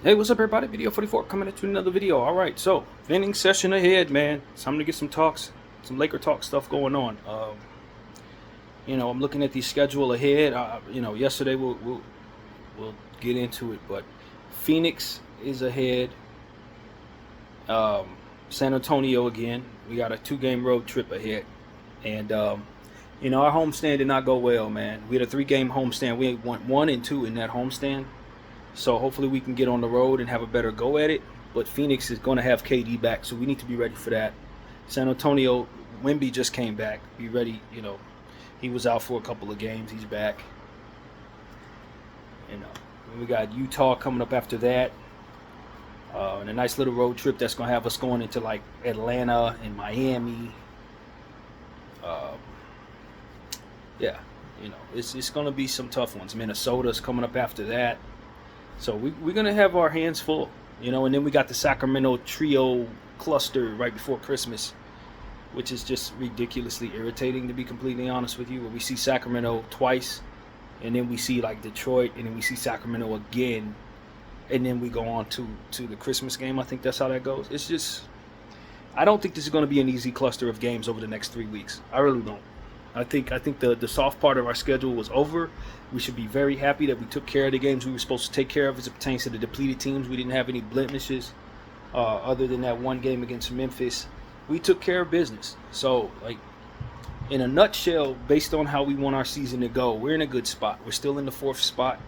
Hey, what's up, everybody? Video 44 coming into another video. All right, so vending session ahead, man. It's time to get some Laker talk stuff going on. I'm looking at the schedule ahead. Yesterday we'll get into it, but Phoenix is ahead. San Antonio again. We got a 2-game road trip ahead, and our homestand did not go well, man. We had a 3-game homestand. We went 1 and 2 in that homestand. So hopefully we can get on the road and have a better go at it. But Phoenix is going to have KD back, so we need to be ready for that. San Antonio, Wemby just came back. Be ready. He was out for a couple of games. He's back. We got Utah coming up after that. And a nice little road trip that's going to have us going into like Atlanta and Miami. Uh, yeah, it's going to be some tough ones. Minnesota's coming up after that. So we're going to have our hands full, and then we got the Sacramento trio cluster right before Christmas, which is just ridiculously irritating, to be completely honest with you, where we see Sacramento twice, and then we see like Detroit, and then we see Sacramento again, and then we go on to the Christmas game. I think that's how that goes. It's just, I don't think this is going to be an easy cluster of games over the next 3 weeks. I really don't. I think the soft part of our schedule was over. We should be very happy that we took care of the games we were supposed to take care of as it pertains to the depleted teams. We didn't have any blemishes other than that one game against Memphis. We took care of business. So, in a nutshell, based on how we want our season to go, we're in a good spot. We're still in the 4th spot.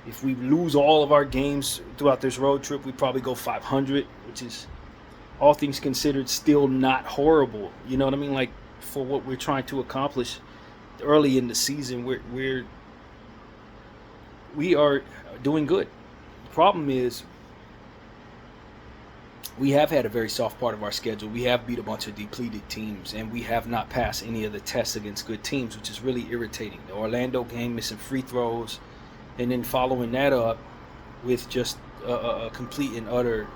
If we lose all of our games throughout this road trip, we probably go 500, which is, all things considered, still not horrible. You know what I mean? For what we're trying to accomplish early in the season, we are doing good. The problem is we have had a very soft part of our schedule. We have beat a bunch of depleted teams, and we have not passed any of the tests against good teams, which is really irritating. The Orlando game, missing free throws, and then following that up with just a complete and utter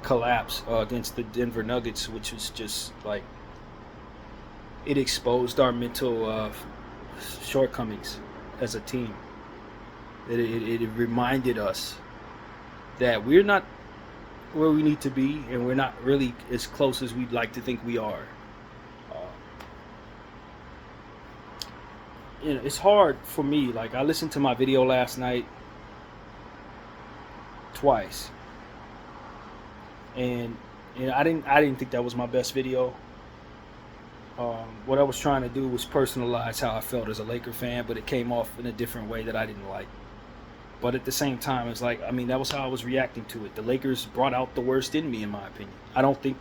collapse against the Denver Nuggets, which was just it exposed our mental shortcomings as a team. It reminded us that we're not where we need to be, and we're not really as close as we'd like to think we are. It's hard for me. I listened to my video last night twice, and I didn't think that was my best video. What I was trying to do was personalize how I felt as a Laker fan, but it came off in a different way that I didn't like. But at the same time, it's that was how I was reacting to it. The Lakers brought out the worst in me, in my opinion. I don't think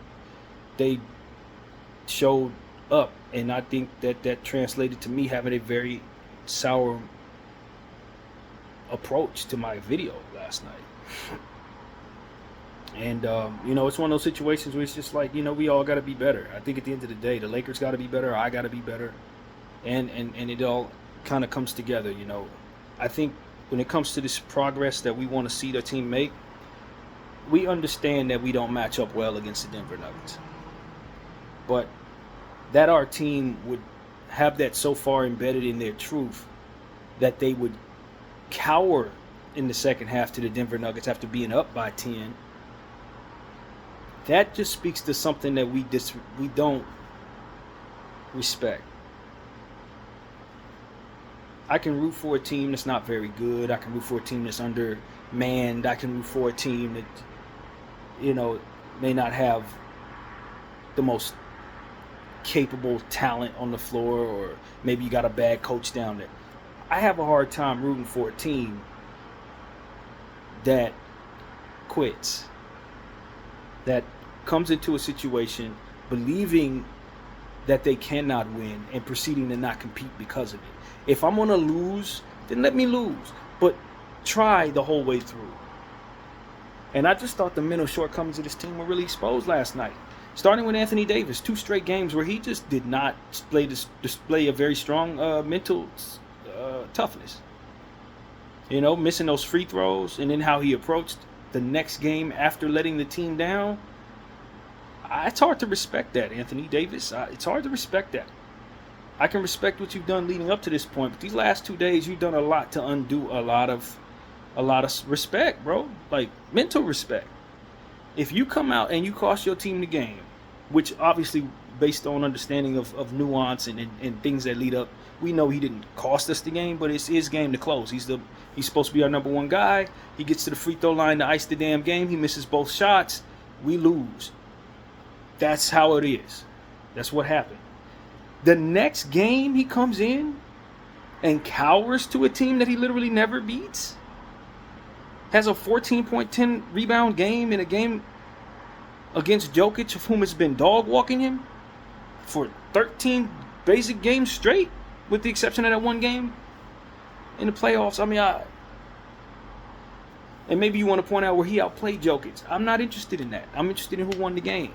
they showed up, and I think that translated to me having a very sour approach to my video last night. And, it's one of those situations where it's just we all got to be better. I think at the end of the day, the Lakers got to be better. I got to be better. And it all kind of comes together, I think when it comes to this progress that we want to see the team make, we understand that we don't match up well against the Denver Nuggets. But that our team would have that so far embedded in their truth that they would cower in the second half to the Denver Nuggets after being up by 10, that just speaks to something that we don't respect. I can root for a team that's not very good. I can root for a team that's undermanned. I can root for a team that, may not have the most capable talent on the floor, or maybe you got a bad coach down there. I have a hard time rooting for a team that quits, that comes into a situation believing that they cannot win and proceeding to not compete because of it. If I'm going to lose, then let me lose, but try the whole way through. And I just thought the mental shortcomings of this team were really exposed last night. Starting with Anthony Davis, 2 straight games where he just did not display a very strong mental toughness. Missing those free throws, and then how he approached the next game after letting the team down. It's hard to respect that, Anthony Davis. It's hard to respect that. I can respect what you've done leading up to this point, but these last 2 days, you've done a lot to undo a lot of a lot of respect, bro. Like mental respect. If you come out and you cost your team the game, which obviously based on understanding of nuance and things that lead up, we know he didn't cost us the game, but it's his game to close. He's supposed to be our number one guy. He gets to the free throw line to ice the damn game. He misses both shots. We lose. That's how it is. That's what happened. The next game he comes in and cowers to a team that he literally never beats. Has a 14.10 rebound game in a game against Jokic, of whom has been dog walking him for 13 basic games straight, with the exception of that one game in the playoffs. I mean, and maybe you want to point out where he outplayed Jokic. I'm not interested in that. I'm interested in who won the game.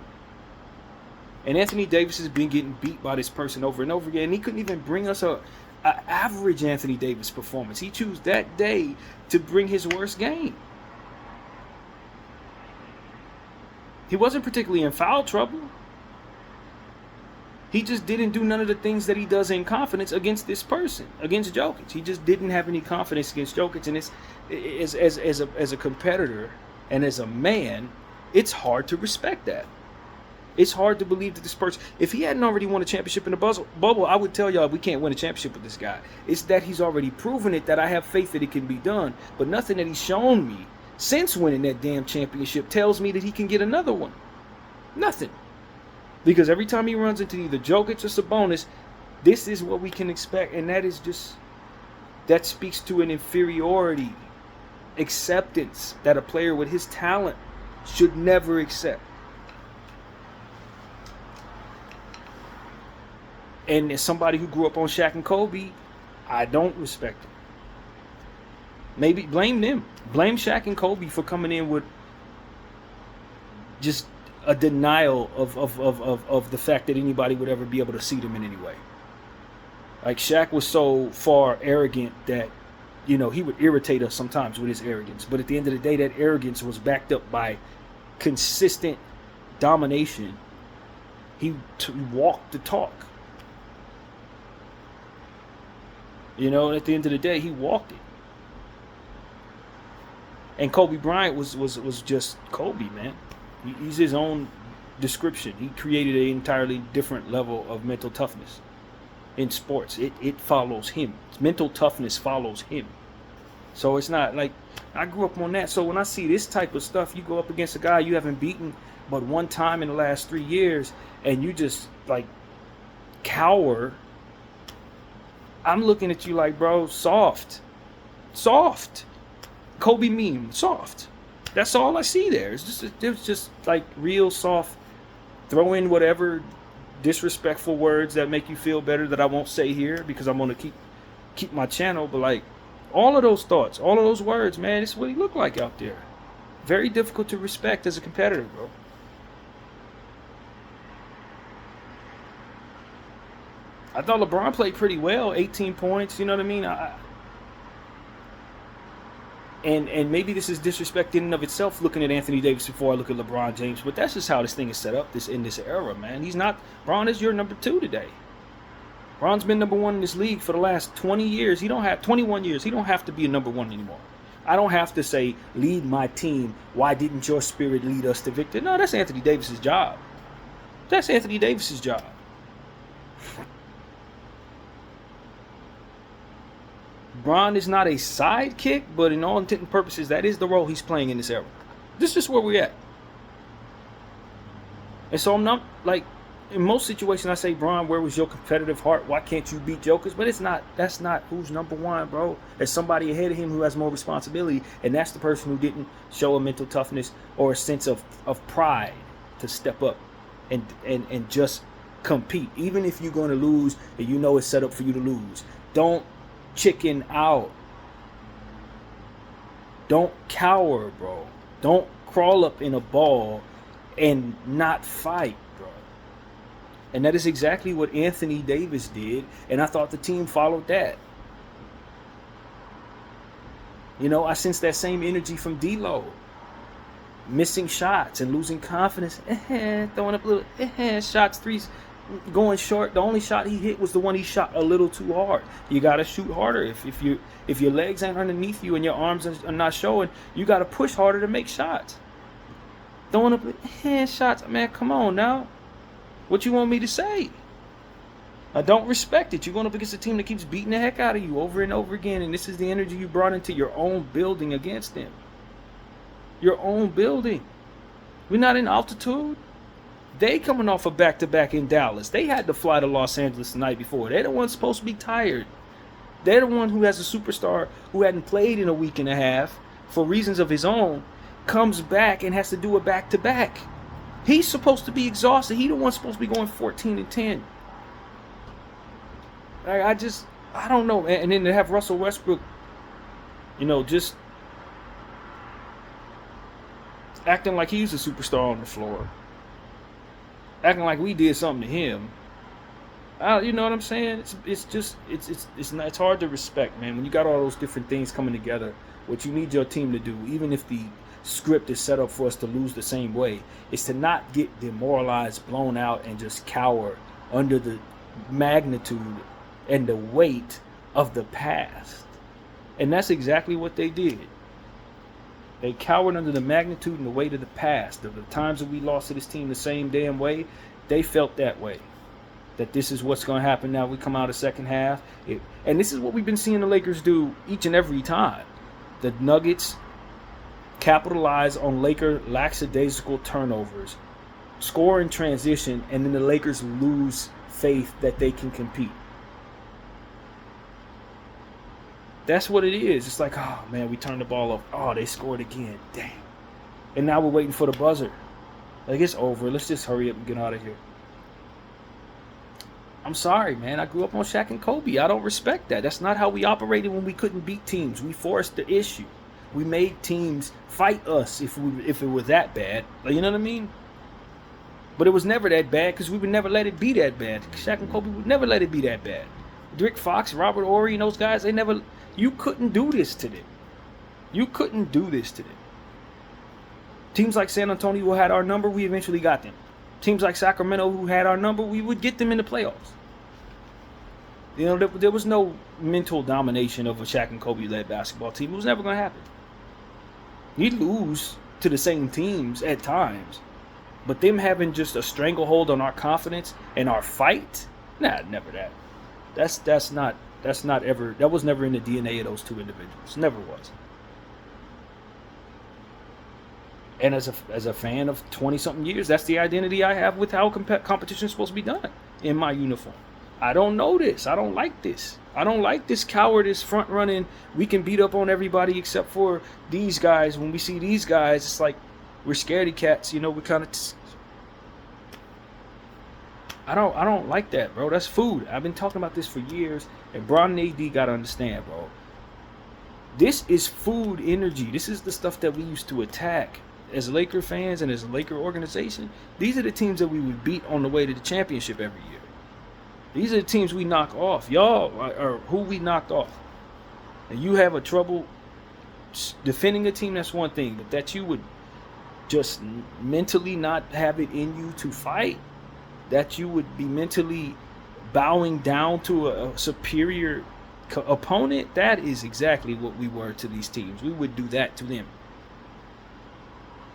And Anthony Davis has been getting beat by this person over and over again. And he couldn't even bring us a average Anthony Davis performance. He chose that day to bring his worst game. He wasn't particularly in foul trouble. He just didn't do none of the things that he does in confidence against this person, against Jokic. He just didn't have any confidence against Jokic. And it's as a competitor and as a man, it's hard to respect that. It's hard to believe that this person, if he hadn't already won a championship in the bubble, I would tell y'all we can't win a championship with this guy. It's that he's already proven it, that I have faith that it can be done. But nothing that he's shown me since winning that damn championship tells me that he can get another one. Nothing. Because every time he runs into either Jokic or Sabonis, this is what we can expect. And that is just, that speaks to an inferiority, acceptance that a player with his talent should never accept. And as somebody who grew up on Shaq and Kobe, I don't respect it. Maybe blame them. Blame Shaq and Kobe for coming in with just a denial of the fact that anybody would ever be able to see them in any way. Like Shaq was so far arrogant that, you know, he would irritate us sometimes with his arrogance. But at the end of the day, that arrogance was backed up by consistent domination. He walked the talk. You know, at the end of the day, he walked it. And Kobe Bryant was just Kobe, man. He's his own description. He created an entirely different level of mental toughness in sports. It follows him. Mental toughness follows him. So it's not like, I grew up on that. So when I see this type of stuff, you go up against a guy you haven't beaten but one time in the last 3 years, and you just like cower. I'm looking at you like, bro, soft. Kobe meme, soft. That's all I see there. It's just like real soft. Throw in whatever disrespectful words that make you feel better that I won't say here because I'm gonna keep my channel. But like all of those thoughts, all of those words, man, it's what he looked like out there. Very difficult to respect as a competitor, bro. I thought LeBron played pretty well, 18 points, you know what I mean? And maybe this is disrespect in and of itself, looking at Anthony Davis before I look at LeBron James, but that's just how this thing is set up in this era, man. Bron is your number 2 today. Bron's been number 1 in this league for the last 20 years. 21 years. He don't have to be a number 1 anymore. I don't have to say, lead my team. Why didn't your spirit lead us to victory? No, that's Anthony Davis's job. That's Anthony Davis's job. Bron is not a sidekick, but in all intent and purposes, that is the role he's playing in this era. This is just where we're at. And so I'm not, like, in most situations I say, Bron, where was your competitive heart? Why can't you beat Jokers? But that's not who's number 1, bro. There's somebody ahead of him who has more responsibility, and that's the person who didn't show a mental toughness or a sense of pride to step up and just compete. Even if you're going to lose and you know it's set up for you to lose. Don't chicken out. Don't cower, bro. Don't crawl up in a ball and not fight, bro. And that is exactly what Anthony Davis did, and I thought the team followed that. You know, I sense that same energy from D'Lo. Missing shots and losing confidence. Throwing up little shots, threes. going short. The only shot he hit was the one he shot a little too hard. You got to shoot harder. If your legs ain't underneath you and your arms are not showing, you got to push harder to make shots. Throwing up hand shots, man, come on now. What you want me to say? I don't respect it. You're going up against a team that keeps beating the heck out of you over and over again, and this is the energy you brought into your own building against them. Your own building. We're not in altitude. They coming off a back-to-back in Dallas. They had to fly to Los Angeles the night before. They're the ones supposed to be tired. They're the one who has a superstar who hadn't played in a week and a half for reasons of his own, comes back and has to do a back-to-back. He's supposed to be exhausted. He the one supposed to be going 14-10. I don't know. And then to have Russell Westbrook, just acting like he's a superstar on the floor. Acting like we did something to him. You know what I'm saying? It's hard to respect, man. When you got all those different things coming together, what you need your team to do, even if the script is set up for us to lose the same way, is to not get demoralized, blown out, and just cower under the magnitude and the weight of the past. And that's exactly what they did. They cowered under the magnitude and the weight of the past. Of the times that we lost to this team the same damn way, they felt that way. That this is what's going to happen now. We come out of second half. And this is what we've been seeing the Lakers do each and every time. The Nuggets capitalize on Laker lackadaisical turnovers, score in transition, and then the Lakers lose faith that they can compete. That's what it is. It's like, oh, man, we turned the ball off. Oh, they scored again. Dang. And now we're waiting for the buzzer. Like, it's over. Let's just hurry up and get out of here. I'm sorry, man. I grew up on Shaq and Kobe. I don't respect that. That's not how we operated when we couldn't beat teams. We forced the issue. We made teams fight us if it was that bad. You know what I mean? But it was never that bad because we would never let it be that bad. Shaq and Kobe would never let it be that bad. Rick Fox, Robert Horry, and those guys, you couldn't do this to them. You couldn't do this to them. Teams like San Antonio who had our number, we eventually got them. Teams like Sacramento who had our number, we would get them in the playoffs. There was no mental domination of a Shaq and Kobe-led basketball team. It was never going to happen. You'd lose to the same teams at times, but them having just a stranglehold on our confidence and our fight, never that. That was never in the DNA of those two individuals. Never was. And as a fan of 20-something years, that's the identity I have with how competition is supposed to be done in my uniform. I don't know this. I don't like this. I don't like this cowardice front running. We can beat up on everybody except for these guys. When we see these guys, it's like we're scaredy cats. We kind of. I don't like that, bro. That's food. I've been talking about this for years, and Bron and AD gotta understand, bro. This is food energy. This is the stuff that we used to attack as Laker fans and as a Laker organization. These are the teams that we would beat on the way to the championship every year. These are the teams we knock off. Y'all are who we knocked off. And you have a trouble defending a team, that's one thing. But that you would just mentally not have it in you to fight, that you would be mentally bowing down to a superior opponent, that is exactly what we were to these teams. We would do that to them.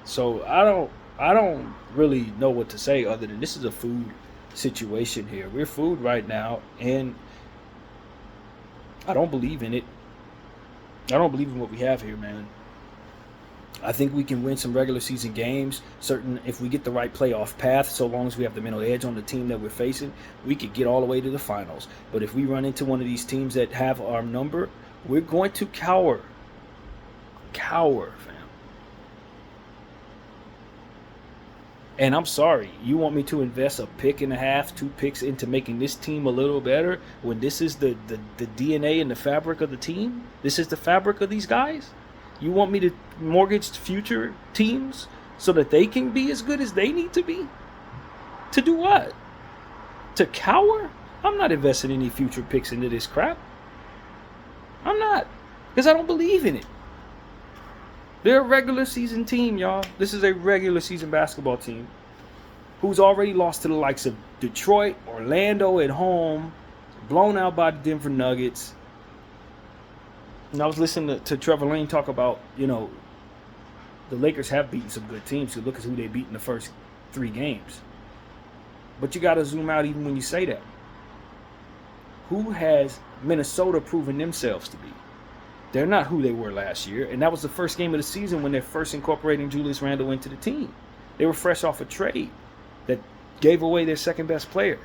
So I don't really know what to say other than this is a food situation here. We're food right now, and I don't believe in it. I don't believe in what we have here, man. I think we can win some regular season games. If we get the right playoff path, so long as we have the mental edge on the team that we're facing, we could get all the way to the finals. But if we run into one of these teams that have our number, we're going to cower. Cower, fam. And I'm sorry, you want me to invest a pick and a half, 2 picks into making this team a little better when this is the DNA and the fabric of the team? This is the fabric of these guys? You want me to mortgage future teams so that they can be as good as they need to be? To do what? To cower? I'm not investing any future picks into this crap. I'm not. Because I don't believe in it. They're a regular season team, y'all. This is a regular season basketball team. who's already lost to the likes of Detroit, Orlando at home, blown out by the Denver Nuggets. And I was listening to Trevor Lane talk about, the Lakers have beaten some good teams. So look at who they beat in the first 3 games. But you got to zoom out even when you say that. Who has Minnesota proven themselves to be? They're not who they were last year. And that was the first game of the season when they're first incorporating Julius Randle into the team. They were fresh off a trade that gave away their second best player.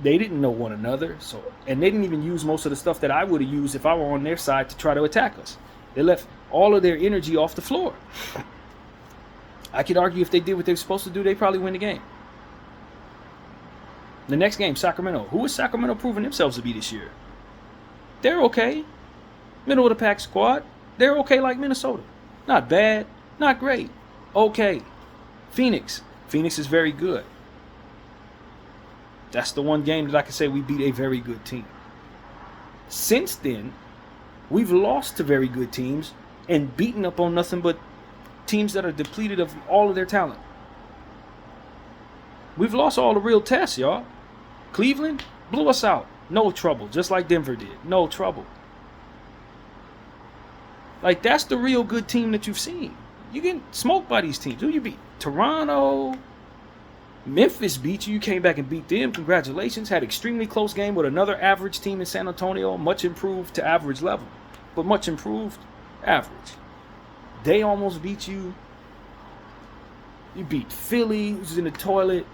They didn't know one another, and they didn't even use most of the stuff that I would have used if I were on their side to try to attack us. They left all of their energy off the floor. I could argue if they did what they were supposed to do, they probably win the game. The next game, Sacramento. Who is Sacramento proving themselves to be this year? They're okay. Middle of the pack squad. They're okay like Minnesota. Not bad, not great. Okay. Phoenix. Phoenix is very good. That's the one game that I can say we beat a very good team. Since then, we've lost to very good teams and beaten up on nothing but teams that are depleted of all of their talent. We've lost all the real tests, y'all. Cleveland blew us out. No trouble. Just like Denver did. No trouble. Like, that's the real good team that you've seen. You get smoked by these teams. Who you beat? Toronto. Memphis beat you. You came back and beat them. Congratulations. Had extremely close game with another average team in San Antonio. Much improved to average level. But much improved average. They almost beat you. You beat Philly, who's in the toilet.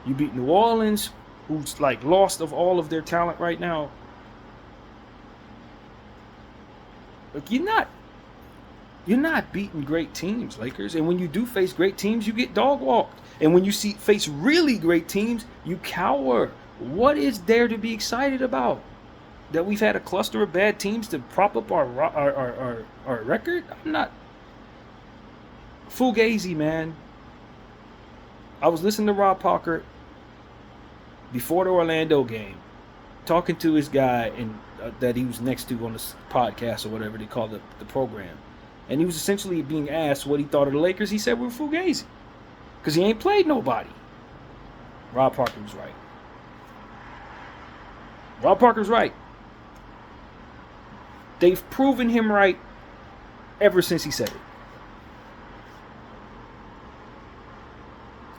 You beat New Orleans, who's like lost of all of their talent right now. Look, you're not beating great teams, Lakers. And when you do face great teams, you get dog walked. And when you face really great teams, you cower. What is there to be excited about? That we've had a cluster of bad teams to prop up our record? I'm not. Fugazi, man. I was listening to Rob Parker before the Orlando game, talking to his guy that he was next to on this podcast or whatever they call the program. And he was essentially being asked what he thought of the Lakers. He said we're Fugazi because he ain't played nobody. Rob Parker was right. Rob Parker's right. They've proven him right ever since he said it.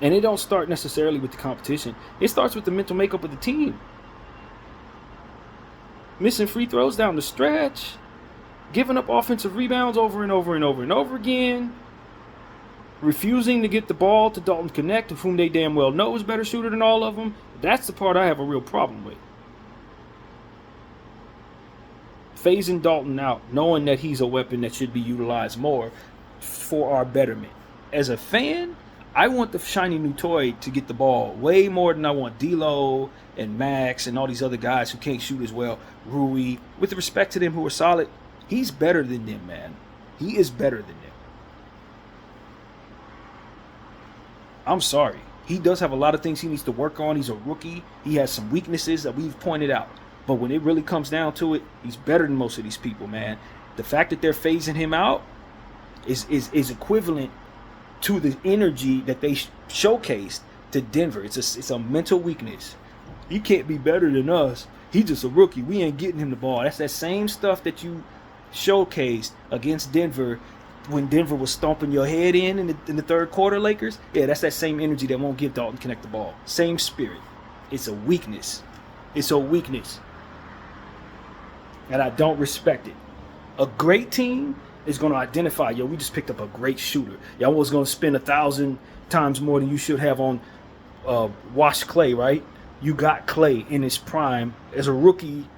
And it don't start necessarily with the competition. It starts with the mental makeup of the team. Missing free throws down the stretch. Giving up offensive rebounds over and over and over and over again. Refusing to get the ball to Dalton Connect, of whom they damn well know is a better shooter than all of them. That's the part I have a real problem with. Phasing Dalton out, knowing that he's a weapon that should be utilized more for our betterment. As a fan, I want the shiny new toy to get the ball way more than I want D'Lo and Max and all these other guys who can't shoot as well. Rui, with respect to them who are solid, he's better than them, man. He is better than them. I'm sorry. He does have a lot of things he needs to work on. He's a rookie. He has some weaknesses that we've pointed out. But when it really comes down to it, he's better than most of these people, man. The fact that they're phasing him out is equivalent to the energy that they showcased to Denver. It's a mental weakness. He can't be better than us. He's just a rookie. We ain't getting him the ball. That's that same stuff that you showcased against Denver when Denver was stomping your head in the third quarter, Lakers. Yeah, that's that same energy that won't give Dalton Connect the ball. Same spirit. It's a weakness. It's a weakness. And I don't respect it. A great team is going to identify, yo, we just picked up a great shooter. Y'all was going to spend 1,000 times more than you should have on Wash Clay, right? You got Clay in his prime as a rookie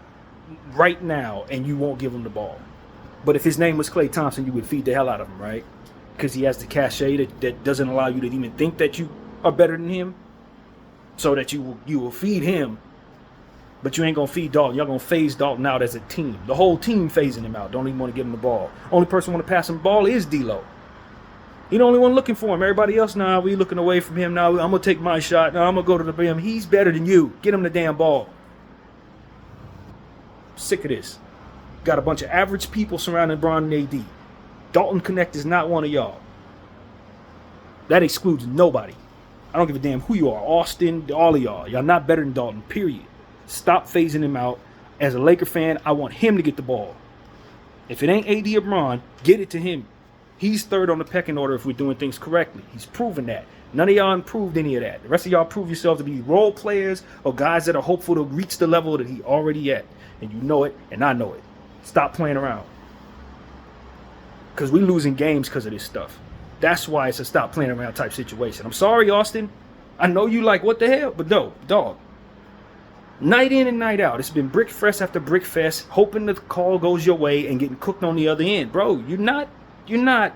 right now, and you won't give him the ball. But if his name was Klay Thompson, you would feed the hell out of him, right? Because he has the cachet that doesn't allow you to even think that you are better than him, so that you will feed him. But you ain't going to feed Dalton. Y'all going to phase Dalton out as a team. The whole team phasing him out. Don't even want to give him the ball. Only person want to pass him the ball is D'Lo. He the only one looking for him. Everybody else, now we looking away from him. Now I'm going to take my shot. Now I'm going to go to the rim. He's better than you. Get him the damn ball. Sick of this. Got a bunch of average people surrounding Bron and AD. Dalton Connect is not one of y'all. That excludes nobody. I don't give a damn who you are. Austin, all of y'all. Y'all not better than Dalton, period. Stop phasing him out. As a Laker fan, I want him to get the ball. If it ain't AD or Bron, get it to him. He's third on the pecking order if we're doing things correctly. He's proven that. None of y'all improved any of that. The rest of y'all prove yourselves to be role players or guys that are hopeful to reach the level that he already at. And you know it, and I know it. Stop playing around. Because we losing games because of this stuff. That's why it's a stop playing around type situation. I'm sorry, Austin. I know you like, what the hell? But no, dog. Night in and night out. It's been brick fest after brick fest, hoping the call goes your way and getting cooked on the other end. Bro, you're not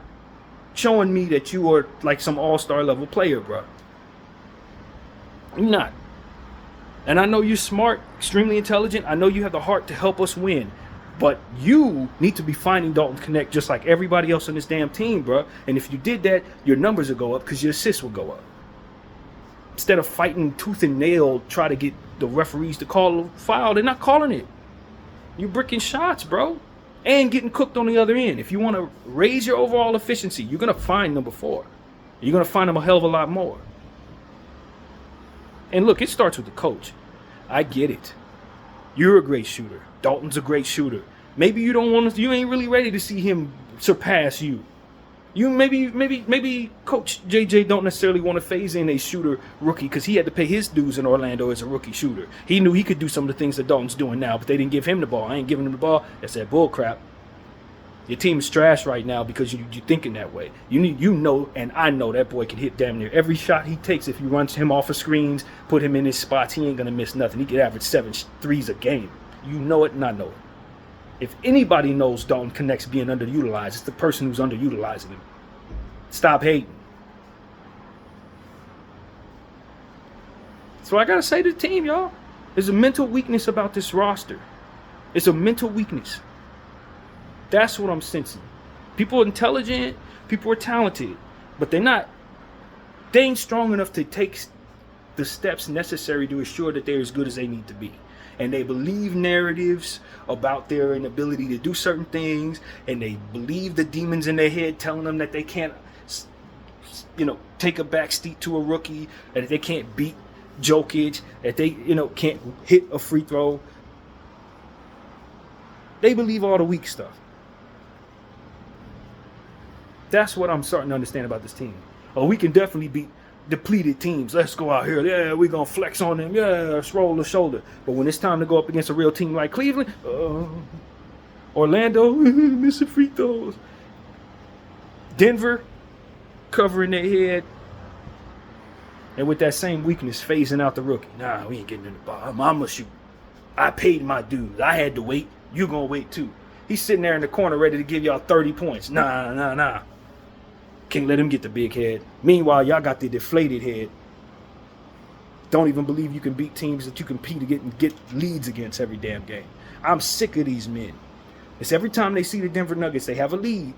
showing me that you are like some all-star level player, bro. You're not. And I know you're smart, extremely intelligent. I know you have the heart to help us win. But you need to be finding Dalton Connect just like everybody else on this damn team, bro. And if you did that, your numbers will go up because your assists will go up. Instead of fighting tooth and nail, try to get the referees to call a foul, they're not calling it. You're bricking shots, bro. And getting cooked on the other end. If you want to raise your overall efficiency, you're going to find number 4. You're going to find them a hell of a lot more. And look, it starts with the coach. I get it. You're a great shooter. Dalton's a great shooter. Maybe you don't want to, you ain't really ready to see him surpass you. You maybe Coach JJ don't necessarily want to phase in a shooter rookie because he had to pay his dues in Orlando as a rookie shooter. He knew he could do some of the things that Dalton's doing now, but they didn't give him the ball. I ain't giving him the ball. That's that bull crap. Your team is trash right now because you're thinking that way. You know, and I know that boy can hit damn near every shot he takes. If you run him off of screens, put him in his spots, he ain't gonna miss nothing. He could average 7 threes a game. You know it, and I know it. If anybody knows Dalton Connect's being underutilized, it's the person who's underutilizing him. Stop hating. So I gotta say to the team, y'all, there's a mental weakness about this roster. It's a mental weakness. That's what I'm sensing. People are intelligent, people are talented, but they ain't strong enough to take the steps necessary to assure that they're as good as they need to be. And they believe narratives about their inability to do certain things, and they believe the demons in their head telling them that they can't, take a back seat to a rookie, and that they can't beat Jokic, that they, can't hit a free throw. They believe all the weak stuff. That's what I'm starting to understand about this team. Oh, we can definitely beat depleted teams. Let's go out here. Yeah, we're going to flex on them. Yeah, let's roll the shoulder. But when it's time to go up against a real team like Cleveland, Orlando, missing free throws. Denver, covering their head. And with that same weakness, phasing out the rookie. Nah, we ain't getting in the ball. I'm going to shoot. I paid my dues. I had to wait. You going to wait too. He's sitting there in the corner ready to give y'all 30 points. Nah. Can't let him get the big head. Meanwhile, y'all got the deflated head. Don't even believe you can beat teams that you compete and get leads against every damn game. I'm sick of these men. It's every time they see the Denver Nuggets, they have a lead.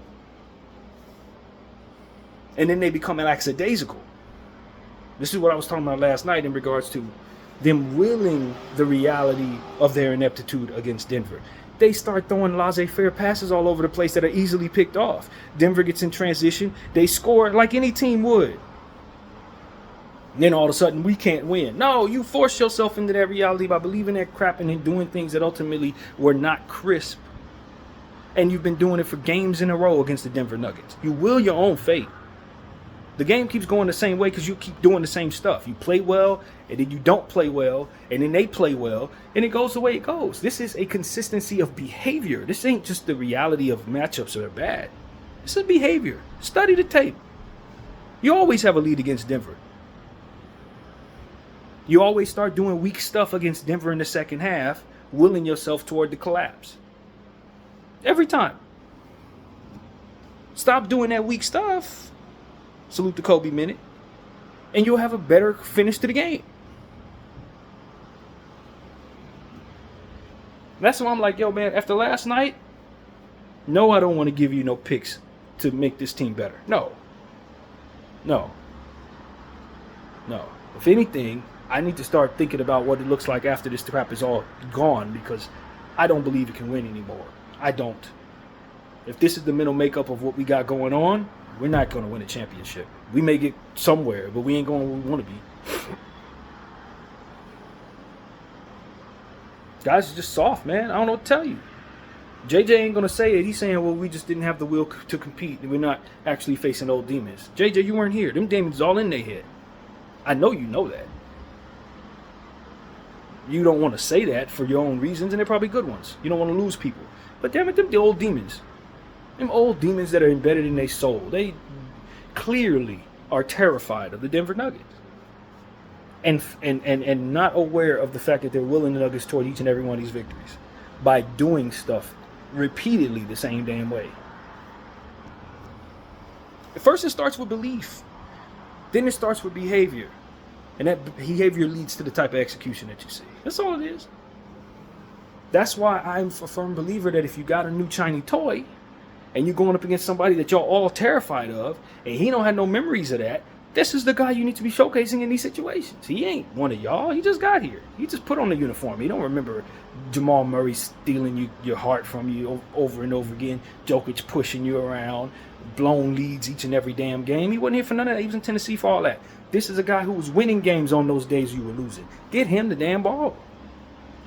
And then they become lackadaisical. This is what I was talking about last night in regards to them willing the reality of their ineptitude against Denver. They start throwing laissez-faire passes all over the place that are easily picked off. Denver gets in transition. They score like any team would. And then all of a sudden, we can't win. No, you forced yourself into that reality by believing that crap and then doing things that ultimately were not crisp. And you've been doing it for games in a row against the Denver Nuggets. You will your own fate. The game keeps going the same way because you keep doing the same stuff. You play well, and then you don't play well, and then they play well, and it goes the way it goes. This is a consistency of behavior. This ain't just the reality of matchups that are bad. This is behavior. Study the tape. You always have a lead against Denver. You always start doing weak stuff against Denver in the second half, willing yourself toward the collapse. Every time. Stop doing that weak stuff. Salute the Kobe minute. And you'll have a better finish to the game. That's why I'm like, yo, man, after last night, no, I don't want to give you no picks to make this team better. No. If anything, I need to start thinking about what it looks like after this crap is all gone, because I don't believe it can win anymore. I don't. If this is the mental makeup of what we got going on, We're not going to win a championship. We may get somewhere, but we ain't going where we want to be. Guys are just soft, man. I don't know what to tell you. JJ ain't going to say it. He's saying, well, we just didn't have the will to compete. And we're not actually facing old demons. JJ, you weren't here. Them demons all in their head. I know you know that. You don't want to say that for your own reasons, and they're probably good ones. You don't want to lose people. But damn it, them the old demons. Them old demons that are embedded in their soul. They clearly are terrified of the Denver Nuggets. And not aware of the fact that they're willing the Nuggets toward each and every one of these victories by doing stuff repeatedly the same damn way. First, it starts with belief. Then it starts with behavior. And that behavior leads to the type of execution that you see. That's all it is. That's why I'm a firm believer that if you got a new shiny toy and you're going up against somebody that y'all all terrified of and he don't have no memories of that, this is the guy you need to be showcasing in these situations. He ain't one of y'all. He just got here. He just put on the uniform. He don't remember Jamal Murray stealing your heart from you over and over again, Jokic pushing you around, blown leads each and every damn game. He wasn't here for none of that. He was in Tennessee for all that. This is a guy who was winning games on those days you were losing. Get him the damn ball.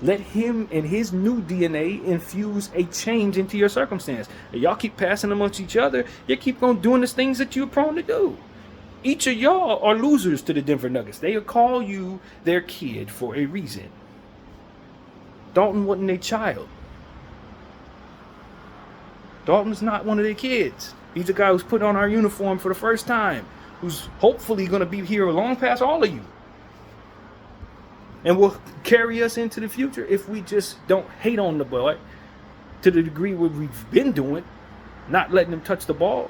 Let him and his new DNA infuse a change into your circumstance. And y'all keep passing amongst each other. You keep on doing the things that you're prone to do. Each of y'all are losers to the Denver Nuggets. They call you their kid for a reason. Dalton wasn't a child. Dalton's not one of their kids. He's a guy who's put on our uniform for the first time, who's hopefully going to be here long past all of you, and will carry us into the future if we just don't hate on the boy to the degree where we've been doing, not letting him touch the ball.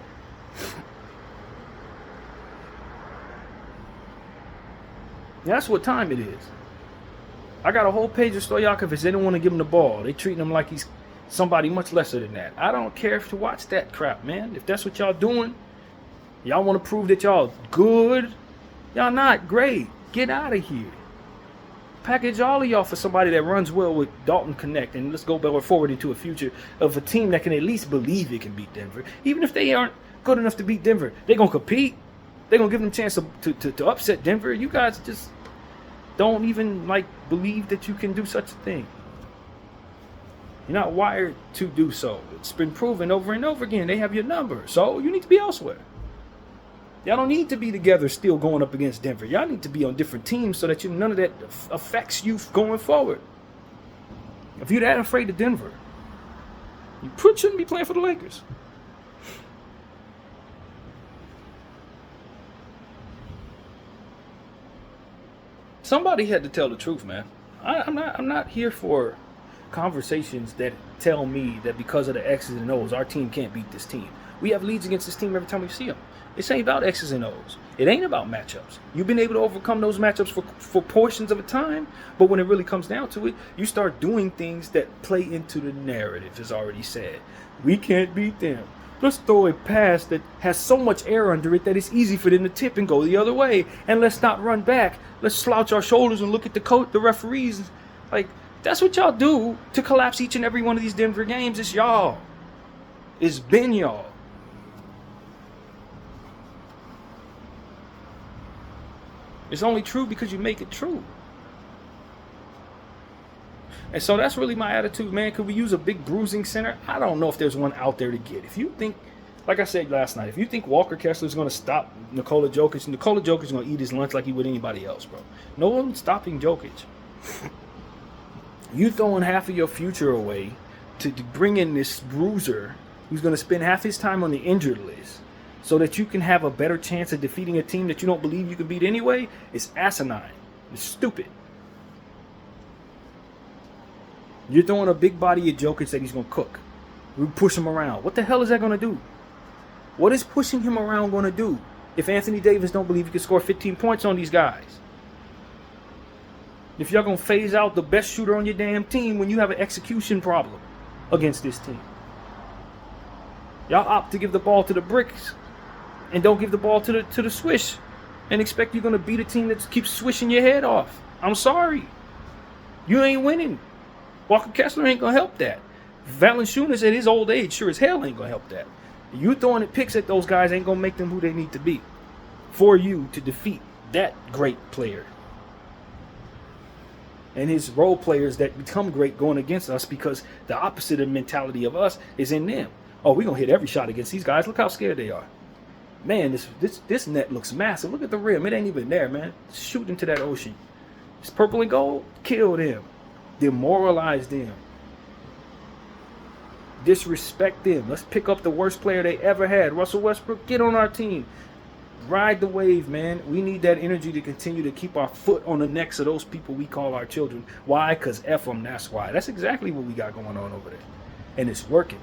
That's what time it is. I got a whole page of Stojakovic. They don't want to give him the ball. They treating him like he's somebody much lesser than that. I don't care to watch that crap, man. If that's what y'all doing, y'all want to prove that y'all good, y'all not great. Get out of here. Package all of y'all for somebody that runs well with Dalton Connect, and let's go forward into a future of a team that can at least believe it can beat Denver. Even if they aren't good enough to beat Denver, they're going to compete. They're going to give them a chance to upset Denver. You guys just don't even believe that you can do such a thing. You're not wired to do so. It's been proven over and over again. They have your number. So you need to be elsewhere. Y'all don't need to be together still going up against Denver. Y'all need to be on different teams so that none of that affects you going forward. If you're that afraid of Denver, you shouldn't be playing for the Lakers. Somebody had to tell the truth, man. I'm not here for conversations that tell me that because of the X's and O's, our team can't beat this team. We have leads against this team every time we see them. This ain't about X's and O's. It ain't about matchups. You've been able to overcome those matchups for portions of a time, but when it really comes down to it, you start doing things that play into the narrative, as already said. We can't beat them. Let's throw a pass that has so much air under it that it's easy for them to tip and go the other way. And let's not run back. Let's slouch our shoulders and look at the referees. That's what y'all do to collapse each and every one of these Denver games. It's y'all. It's been y'all. It's only true because you make it true. And so that's really my attitude, man. Could we use a big bruising center? I don't know if there's one out there to get. If you think, like I said last night, if you think Walker Kessler is going to stop Nikola Jokic is going to eat his lunch like he would anybody else, bro. No one's stopping Jokic. You throwing half of your future away to bring in this bruiser who's going to spend half his time on the injured list so that you can have a better chance of defeating a team that you don't believe you can beat anyway, is asinine. It's stupid. You're throwing a big body at Jokic that he's going to cook. We push him around. What the hell is that going to do? What is pushing him around going to do if Anthony Davis don't believe he can score 15 points on these guys? If y'all going to phase out the best shooter on your damn team when you have an execution problem against this team. Y'all opt to give the ball to the bricks and don't give the ball to the swish and expect you're going to beat a team that keeps swishing your head off. I'm sorry. You ain't winning. Walker Kessler ain't going to help that. Valanciunas at his old age sure as hell ain't going to help that. You throwing the picks at those guys ain't gonna make them who they need to be for you to defeat that great player and his role players that become great going against us, because the opposite of mentality of us is in them. Oh, we're gonna hit every shot against these guys. Look how scared they are. Man, this net looks massive. Look at the rim. It ain't even there, man. Shoot into that ocean. It's purple and gold. Kill them. Demoralize them. Disrespect them. Let's pick up the worst player they ever had. Russell Westbrook, get on our team. Ride the wave, man. We need that energy to continue to keep our foot on the necks of those people we call our children. Why? Because F them, that's why. That's exactly what we got going on over there. And it's working.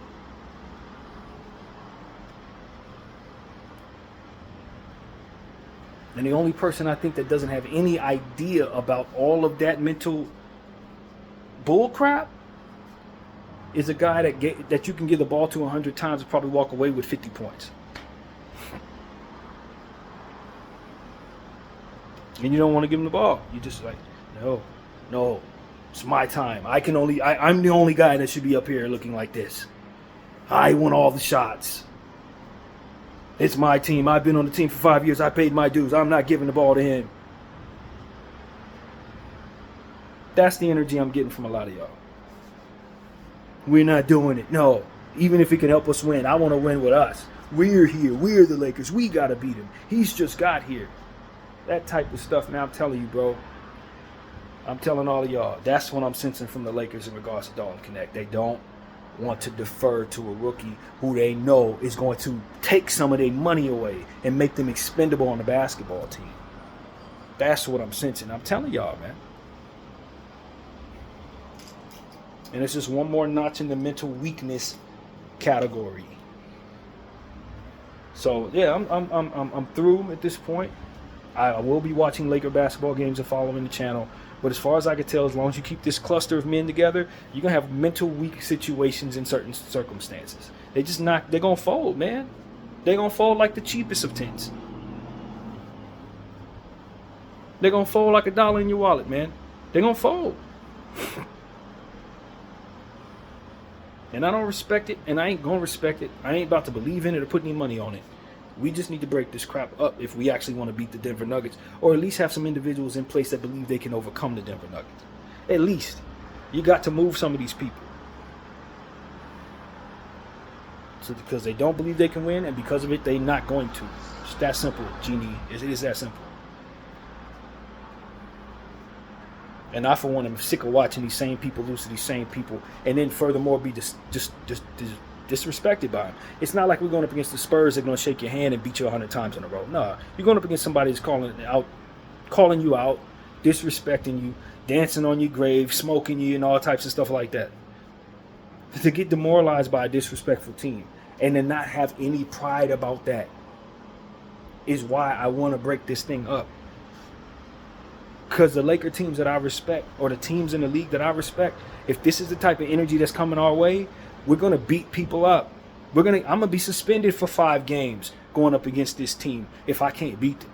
And the only person I think that doesn't have any idea about all of that mental bullcrap is a guy that you can give the ball to 100 times and probably walk away with 50 points. And you don't want to give him the ball. You just like, no, it's my time. I'm the only guy that should be up here looking like this. I want all the shots. It's my team. I've been on the team for 5 years. I paid my dues. I'm not giving the ball to him. That's the energy I'm getting from a lot of y'all. We're not doing it. No. Even if it can help us win, I want to win with us. We're here. We're the Lakers. We got to beat him. He's just got here. That type of stuff, man, I'm telling you, bro. I'm telling all of y'all. That's what I'm sensing from the Lakers in regards to Dalton Connect. They don't want to defer to a rookie who they know is going to take some of their money away and make them expendable on the basketball team. That's what I'm sensing. I'm telling y'all, man. And it's just one more notch in the mental weakness category. So yeah, I'm through at this point. I will be watching Laker basketball games and following the channel. But as far as I can tell, as long as you keep this cluster of men together, you're going to have mental weak situations in certain circumstances. They're going to fold, man. They're going to fold like the cheapest of tents. They're going to fold like $1 in your wallet, man. They're going to fold. And I don't respect it, and I ain't going to respect it. I ain't about to believe in it or put any money on it. We just need to break this crap up if we actually want to beat the Denver Nuggets, or at least have some individuals in place that believe they can overcome the Denver Nuggets. At least. You got to move some of these people. So because they don't believe they can win, and because of it, they're not going to. It's that simple, Genie. It is that simple. And I, for one, am sick of watching these same people lose to these same people, and then furthermore be just disrespected by them. It's not like we're going up against the Spurs that are going to shake your hand and beat you 100 times in a row. No, you're going up against somebody who's calling you out, disrespecting you, dancing on your grave, smoking you, and all types of stuff like that. To get demoralized by a disrespectful team and to not have any pride about that is why I want to break this thing up. Because the Laker teams that I respect, or the teams in the league that I respect, if this is the type of energy that's coming our way, we're going to beat people up. I'm going to be suspended for 5 games going up against this team if I can't beat them.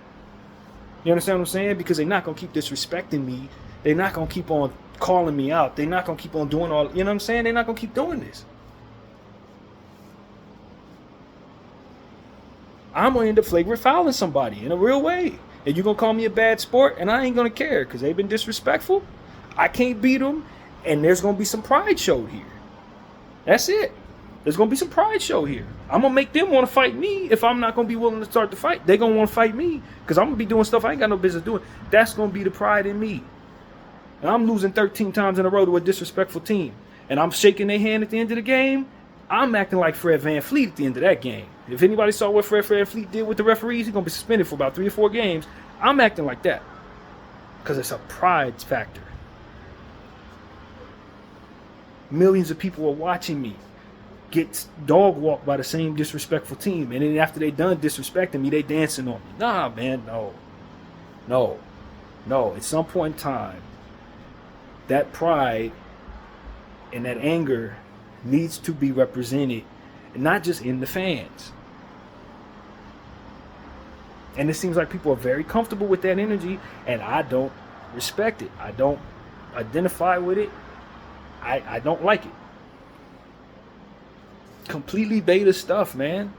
You understand what I'm saying? Because they're not going to keep disrespecting me. They're not going to keep on calling me out. They're not going to keep on doing all, you know what I'm saying? They're not going to keep doing this. I'm going to end up flagrant fouling somebody in a real way. And you're going to call me a bad sport, and I ain't going to care because they've been disrespectful. I can't beat them, and there's going to be some pride showed here. That's it. There's going to be some pride show here. I'm going to make them want to fight me if I'm not going to be willing to start the fight. They're going to want to fight me because I'm going to be doing stuff I ain't got no business doing. That's going to be the pride in me. And I'm losing 13 times in a row to a disrespectful team. And I'm shaking their hand at the end of the game. I'm acting like Fred VanVleet at the end of that game. If anybody saw what Fred VanVleet did with the referees, he's going to be suspended for about 3 or 4 games. I'm acting like that because it's a pride factor. Millions of people are watching me get dog walked by the same disrespectful team. And then after they done disrespecting me, they dancing on me. Nah, man, no. At some point in time, that pride and that anger needs to be represented, not just in the fans. And it seems like people are very comfortable with that energy, and I don't respect it. I don't identify with it. I don't like it. Completely beta stuff, man.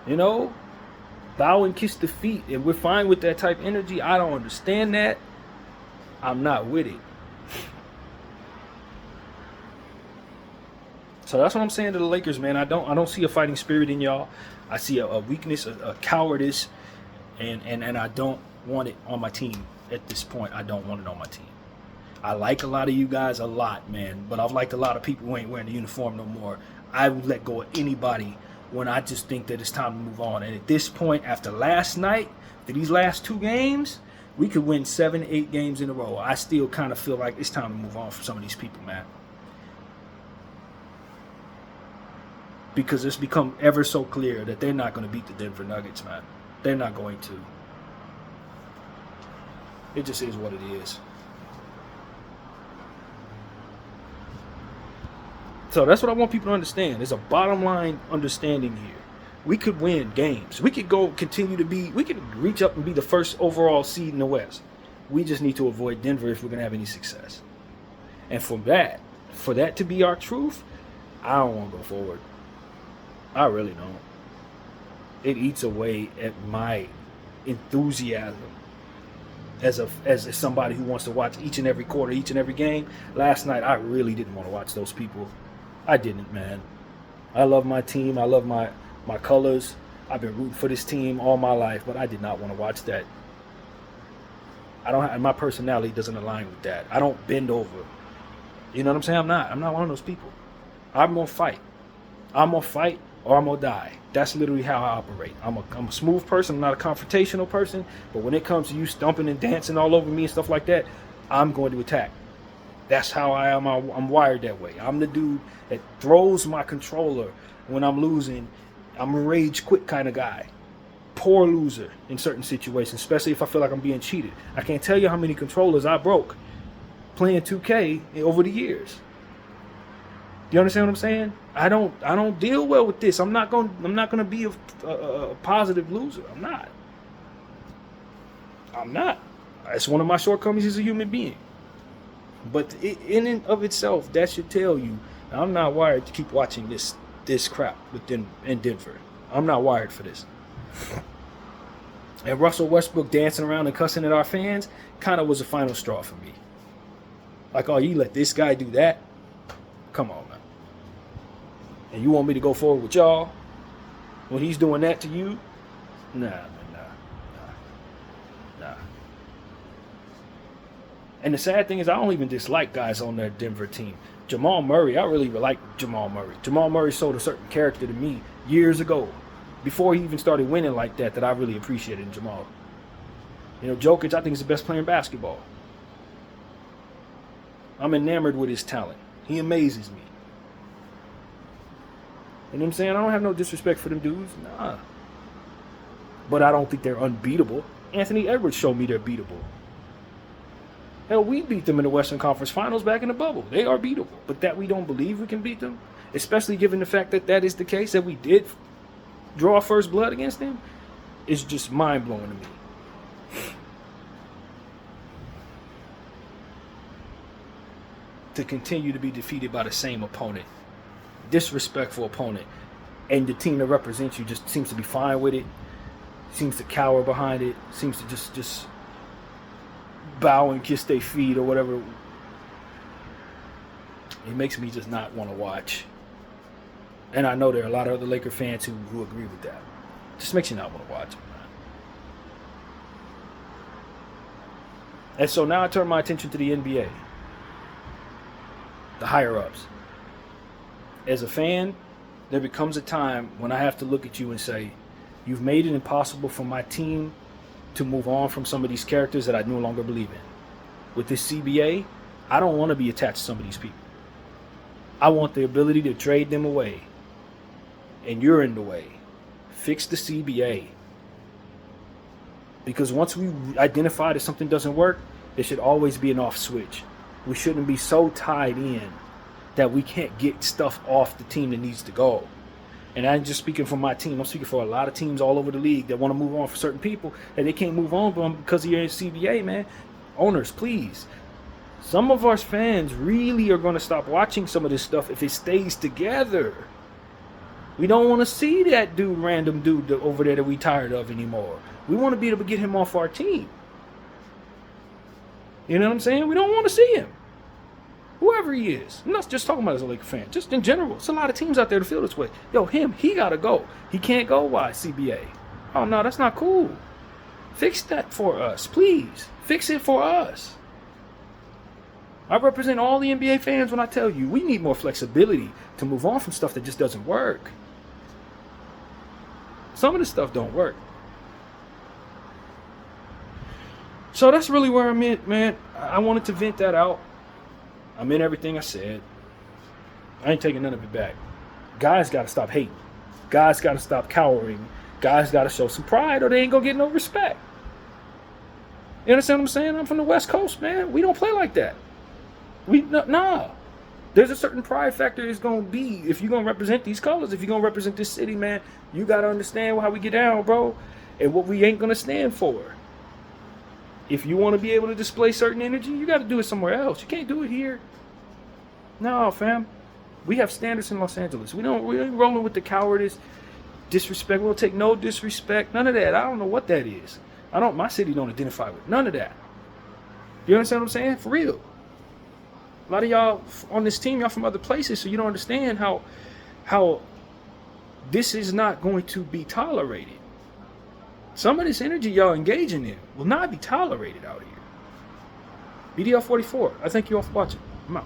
You know, bow and kiss the feet, and we're fine with that type of energy. I don't understand that. I'm not with it. So that's what I'm saying to the Lakers, man. I don't see a fighting spirit in y'all. I see a weakness, a cowardice, and I don't want it on my team at this point. I don't want it on my team. I like a lot of you guys a lot, man, but I've liked a lot of people who ain't wearing the uniform no more. I would let go of anybody when I just think that it's time to move on. And at this point, after last night, after these last 2 games, we could win 7, 8 games in a row. I still kind of feel like it's time to move on for some of these people, man. Because it's become ever so clear that they're not going to beat the Denver Nuggets, man. They're not going to. It just is what it is. So that's what I want people to understand. There's a bottom line understanding here. We could win games. We could we could reach up and be the first overall seed in the West. We just need to avoid Denver if we're going to have any success. And for that to be our truth, I don't want to go forward. I really don't. It eats away at my enthusiasm as somebody who wants to watch each and every quarter, each and every game. Last night, I really didn't want to watch those people. I didn't, man. I love my team. I love my colors. I've been rooting for this team all my life, but I did not want to watch that. My personality doesn't align with that. I don't bend over. You know what I'm saying? I'm not one of those people. I'm gonna fight. I'm gonna fight or I'm gonna die. That's literally how I operate. I'm a smooth person. I'm not a confrontational person. But when it comes to you stumping and dancing all over me and stuff like that, I'm going to attack. That's how I am. I'm wired that way. I'm the dude that throws my controller when I'm losing. I'm a rage quit kind of guy. Poor loser in certain situations, especially if I feel like I'm being cheated. I can't tell you how many controllers I broke playing 2K over the years. Do you understand what I'm saying? I don't deal well with this. I'm not gonna be a positive loser. I'm not. It's one of my shortcomings as a human being. But in and of itself, that should tell you I'm not wired to keep watching this crap in Denver. I'm not wired for this. And Russell Westbrook dancing around and cussing at our fans kind of was a final straw for me. Like, oh, you let this guy do that? Come on, man. And you want me to go forward with y'all when he's doing that to you? Nah. And the sad thing is, I don't even dislike guys on that Denver team. Jamal Murray, I really like Jamal Murray. Jamal Murray sold a certain character to me years ago, before he even started winning like that I really appreciated in Jamal. You know, Jokic, I think, is the best player in basketball. I'm enamored with his talent. He amazes me. You know what I'm saying? I don't have no disrespect for them dudes. Nah. But I don't think they're unbeatable. Anthony Edwards showed me they're beatable. Hell, we beat them in the Western Conference Finals back in the bubble. They are beatable. But that we don't believe we can beat them, especially given the fact that is the case, that we did draw first blood against them, is just mind-blowing to me. To continue to be defeated by the same opponent, disrespectful opponent, and the team that represents you just seems to be fine with it, seems to cower behind it, seems to just bow and kiss their feet or whatever. It makes me just not want to watch. And I know there are a lot of other Laker fans who agree with that. It just makes you not want to watch it, man. And so now I turn my attention to the NBA. The higher-ups. As a fan, there becomes a time when I have to look at you and say, you've made it impossible for my team to move on from some of these characters that I no longer believe in. With this CBA, I don't want to be attached to some of these people. I want the ability to trade them away. And you're in the way. Fix the CBA. Because once we identify that something doesn't work, there should always be an off switch. We shouldn't be so tied in that we can't get stuff off the team that needs to go. And I'm just speaking for my team. I'm speaking for a lot of teams all over the league that want to move on for certain people, and they can't move on from because of your CBA, man. Owners, please. Some of our fans really are going to stop watching some of this stuff if it stays together. We don't want to see that dude, random dude over there that we tired of anymore. We want to be able to get him off our team. You know what I'm saying? We don't want to see him. Whoever he is. I'm not just talking about as a Laker fan. Just in general. It's a lot of teams out there to feel this way. Yo, he got to go. He can't go. Why? CBA. Oh, no, that's not cool. Fix that for us, please. Fix it for us. I represent all the NBA fans when I tell you we need more flexibility to move on from stuff that just doesn't work. Some of this stuff don't work. So that's really where I'm at, man. I wanted to vent that out. I meant everything I said. I ain't taking none of it back. Guys got to stop hating. Guys got to stop cowering. Guys got to show some pride or they ain't going to get no respect. You understand what I'm saying? I'm from the West Coast, man. We don't play like that. Nah. There's a certain pride factor it's going to be if you're going to represent these colors. If you're going to represent this city, man, you got to understand how we get down, bro, and what we ain't going to stand for. If you want to be able to display certain energy, you got to do it somewhere else. You can't do it here. No, fam. We have standards in Los Angeles. We ain't rolling with the cowardice, disrespect. We'll take no disrespect. None of that. I don't know what that is. My city don't identify with none of that. You understand what I'm saying? For real. A lot of y'all on this team, y'all from other places, so you don't understand how this is not going to be tolerated. Some of this energy y'all engaging in will not be tolerated out here. BDL 44. I thank you all for watching. I'm out.